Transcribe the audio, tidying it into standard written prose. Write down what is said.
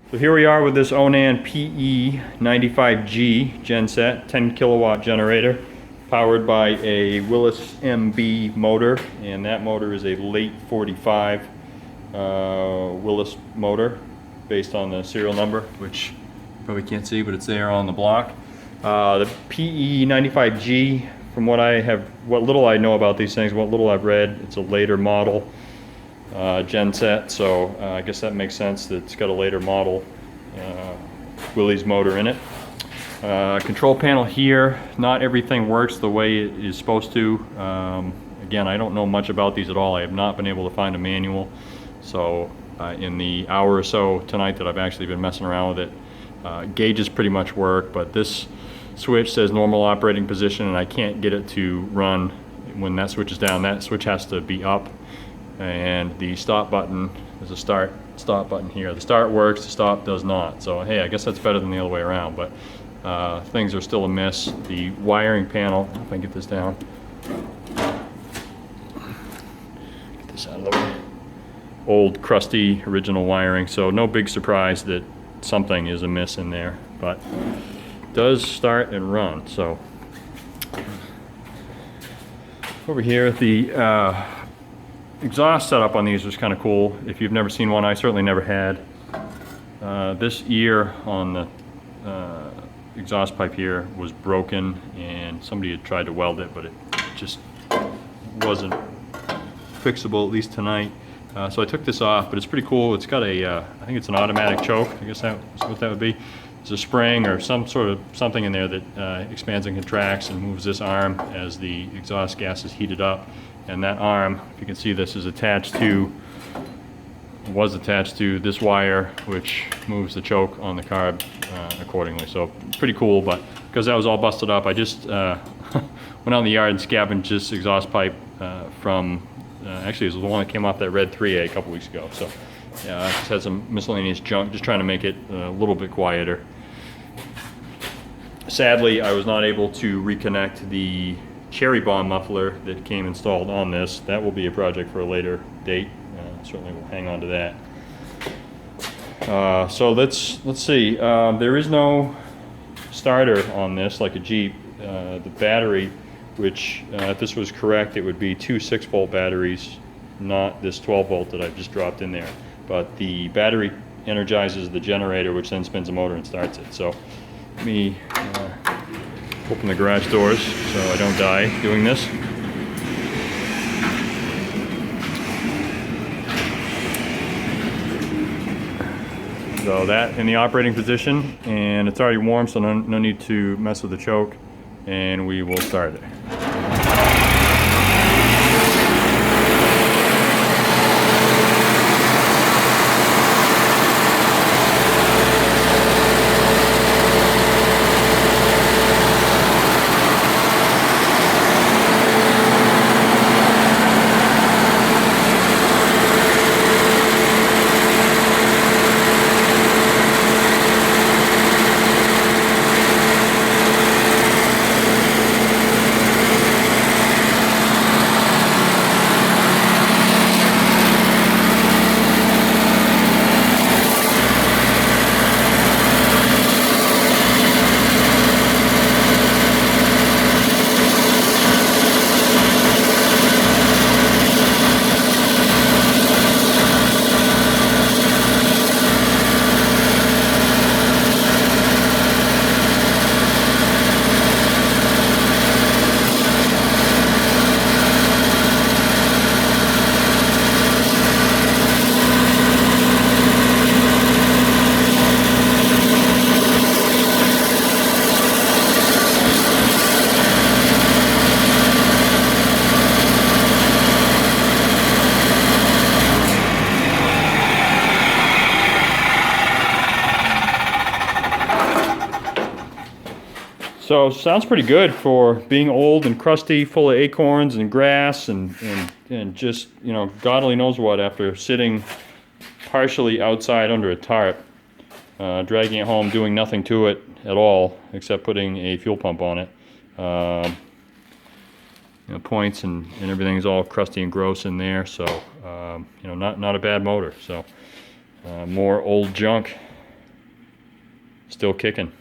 So here we are with this Onan PE-95G Genset, 10 kilowatt generator, powered by a Willis MB motor, and that motor is a late 45 Willis motor based on the serial number, which you probably can't see, but it's there on the block. The PE-95G, from what little I know about these things, what little I've read, it's a later model genset, so I guess that makes sense that it's got a later model Willys motor in it. Control panel here, not everything works the way it is supposed to. Again, I don't know much about these at all. I have not been able to find a manual, so in the hour or so tonight that I've actually been messing around with it, gauges pretty much work, but this switch says normal operating position, and I can't get it to run when that switch is down. That switch has to be up, and the stop button, there's a stop button here. The start works, the stop does not. So hey, I guess that's better than the other way around, but things are still amiss. The wiring panel, if I can get this down, get this out of the way. Old crusty original wiring, so no big surprise that something is amiss in there, but it does start and run. So over here, the exhaust setup on these was kind of cool. If you've never seen one, I certainly never had. This ear on the exhaust pipe here was broken, and somebody had tried to weld it, but it just wasn't fixable, at least tonight. So I took this off, but it's pretty cool. It's got a, I think it's an automatic choke. I guess that's what that would be. There's a spring or something in there that expands and contracts and moves this arm as the exhaust gas is heated up. And that arm, if you can see, this is was attached to this wire, which moves the choke on the carb accordingly. So pretty cool, but because that was all busted up, I just went out in the yard and scavenged this exhaust pipe from, actually it was the one that came off that red 3A a couple weeks ago. So yeah, I just had some miscellaneous junk, just trying to make it a little bit quieter. Sadly, I was not able to reconnect the cherry bomb muffler that came installed on this. That will be a project for a later date. Certainly we'll hang on to that. So let's see. There is no starter on this like a Jeep. The battery, which if this was correct, it would be two 6-volt batteries, not this 12-volt that I've just dropped in there. But the battery energizes the generator, which then spins the motor and starts it. So let me open the garage doors so I don't die doing this. So that in the operating position, and it's already warm, so no need to mess with the choke, and we will start it. So sounds pretty good for being old and crusty, full of acorns and grass and just, you know, God only knows what, after sitting partially outside under a tarp, dragging it home, doing nothing to it at all except putting a fuel pump on it. You know, points and everything's all crusty and gross in there, so you know, not a bad motor. So more old junk Still kicking.